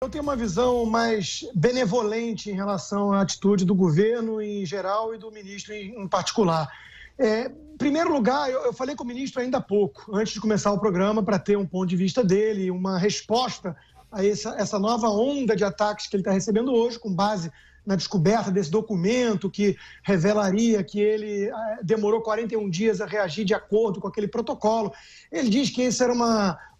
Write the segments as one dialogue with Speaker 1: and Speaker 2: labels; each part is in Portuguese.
Speaker 1: Eu tenho uma visão mais benevolente em relação à atitude do governo em geral e do ministro em particular. Em primeiro lugar, eu falei com o ministro ainda há pouco, antes de começar o programa, para ter um ponto de vista dele, uma resposta a essa nova onda de ataques que ele está recebendo hoje, com base na descoberta desse documento que revelaria que ele demorou 41 dias a reagir de acordo com aquele protocolo. Ele diz que esse era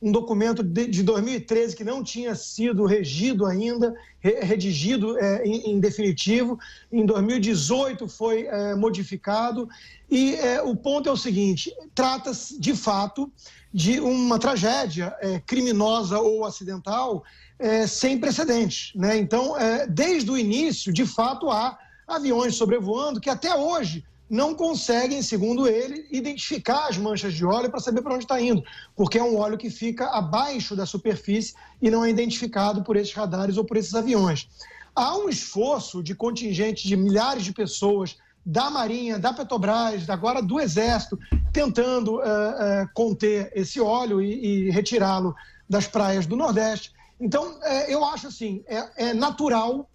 Speaker 1: um documento de 2013 que não tinha sido regido ainda, redigido em definitivo. Em 2018 foi modificado. E o ponto é o seguinte: trata-se, de fato, de uma tragédia criminosa ou acidental sem precedentes, né? Então, desde o início, de fato, há aviões sobrevoando que até hoje não conseguem, segundo ele, identificar as manchas de óleo para saber para onde está indo, porque é um óleo que fica abaixo da superfície e não é identificado por esses radares ou por esses aviões. Há um esforço de contingente de milhares de pessoas da Marinha, da Petrobras, agora do Exército, tentando conter esse óleo e retirá-lo das praias do Nordeste. Então, eu acho assim, é natural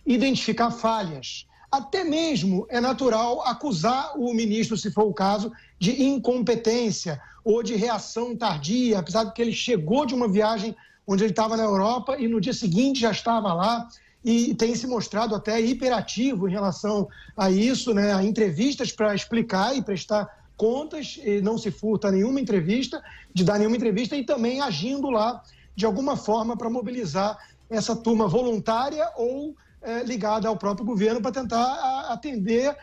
Speaker 1: identificar falhas. Até mesmo é natural acusar o ministro, se for o caso, de incompetência ou de reação tardia, apesar de que ele chegou de uma viagem onde ele estava na Europa e no dia seguinte já estava lá e tem se mostrado até hiperativo em relação a isso, né? Há entrevistas para explicar e prestar contas, e não se furta nenhuma entrevista, de dar nenhuma entrevista, e também agindo lá de alguma forma para mobilizar essa turma voluntária ou ligada ao próprio governo para tentar atender,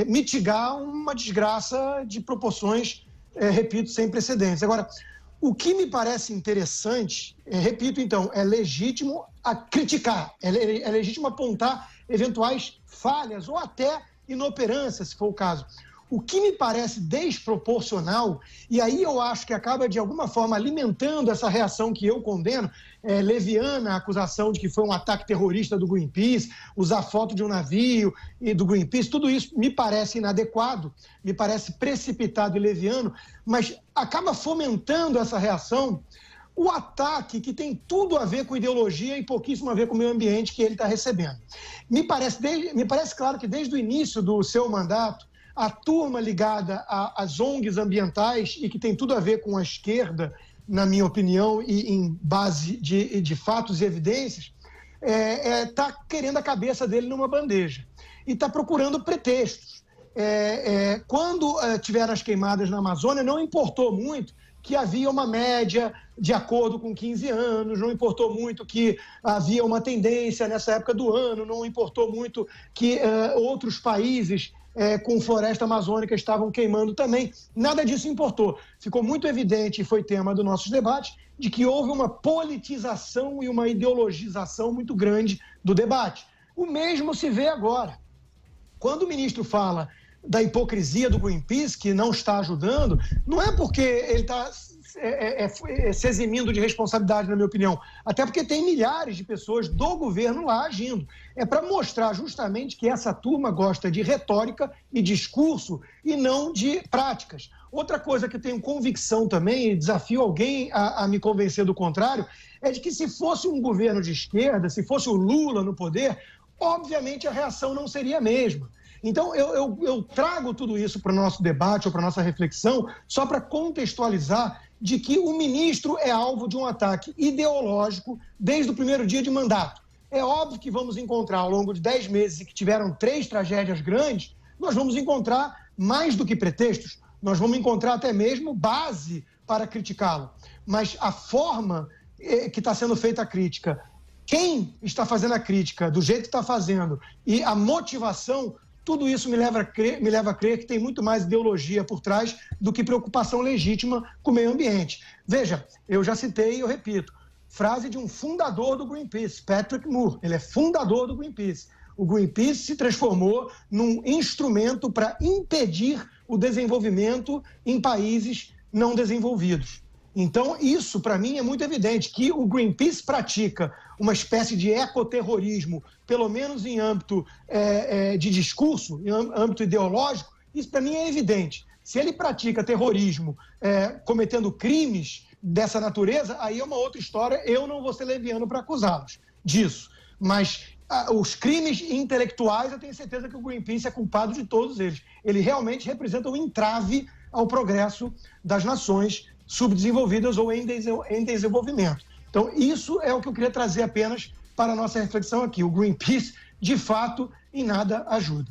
Speaker 1: mitigar uma desgraça de proporções, repito, sem precedentes. Agora, o que me parece interessante, repito então, é legítimo a criticar, é legítimo apontar eventuais falhas ou até inoperância, se for o caso. O que me parece desproporcional, e aí eu acho que acaba de alguma forma alimentando essa reação que eu condeno, leviana a acusação de que foi um ataque terrorista do Greenpeace, usar foto de um navio e do Greenpeace, tudo isso me parece inadequado, me parece precipitado e leviano, mas acaba fomentando essa reação o ataque que tem tudo a ver com ideologia e pouquíssimo a ver com o meio ambiente que ele está recebendo. Me parece claro que desde o início do seu mandato, a turma ligada às ONGs ambientais e que tem tudo a ver com a esquerda, na minha opinião, e em base de fatos e evidências, está querendo a cabeça dele numa bandeja e está procurando pretextos. Quando tiveram as queimadas na Amazônia, não importou muito que havia uma média de acordo com 15 anos, não importou muito que havia uma tendência nessa época do ano, não importou muito que outros países com floresta amazônica estavam queimando também. Nada disso importou. Ficou muito evidente, e foi tema dos nossos debates, de que houve uma politização e uma ideologização muito grande do debate. O mesmo se vê agora. Quando o ministro fala da hipocrisia do Greenpeace, que não está ajudando, não é porque ele está se eximindo de responsabilidade, na minha opinião, até porque tem milhares de pessoas do governo lá agindo. É para mostrar justamente que essa turma gosta de retórica e discurso e não de práticas. Outra coisa que eu tenho convicção também, e desafio alguém a me convencer do contrário, é de que se fosse um governo de esquerda, se fosse o Lula no poder, obviamente a reação não seria a mesma. Então, eu trago tudo isso para o nosso debate ou para a nossa reflexão só para contextualizar de que o ministro é alvo de um ataque ideológico desde o primeiro dia de mandato. É óbvio que vamos encontrar, ao longo de 10 meses, e que tiveram 3 tragédias grandes, nós vamos encontrar mais do que pretextos, nós vamos encontrar até mesmo base para criticá-lo. Mas a forma que está sendo feita a crítica, quem está fazendo a crítica do jeito que está fazendo e a motivação, tudo isso me leva a crer que tem muito mais ideologia por trás do que preocupação legítima com o meio ambiente. Veja, eu já citei e eu repito, frase de um fundador do Greenpeace, Patrick Moore, ele é fundador do Greenpeace. O Greenpeace se transformou num instrumento para impedir o desenvolvimento em países não desenvolvidos. Então, isso, para mim, é muito evidente, que o Greenpeace pratica uma espécie de ecoterrorismo, pelo menos em âmbito de discurso, em âmbito ideológico, isso para mim é evidente. Se ele pratica terrorismo cometendo crimes dessa natureza, aí é uma outra história, eu não vou ser leviano para acusá-los disso. Mas os crimes intelectuais, eu tenho certeza que o Greenpeace é culpado de todos eles. Ele realmente representa um entrave ao progresso das nações subdesenvolvidas ou em desenvolvimento. Então, isso é o que eu queria trazer apenas para a nossa reflexão aqui. O Greenpeace, de fato, em nada ajuda.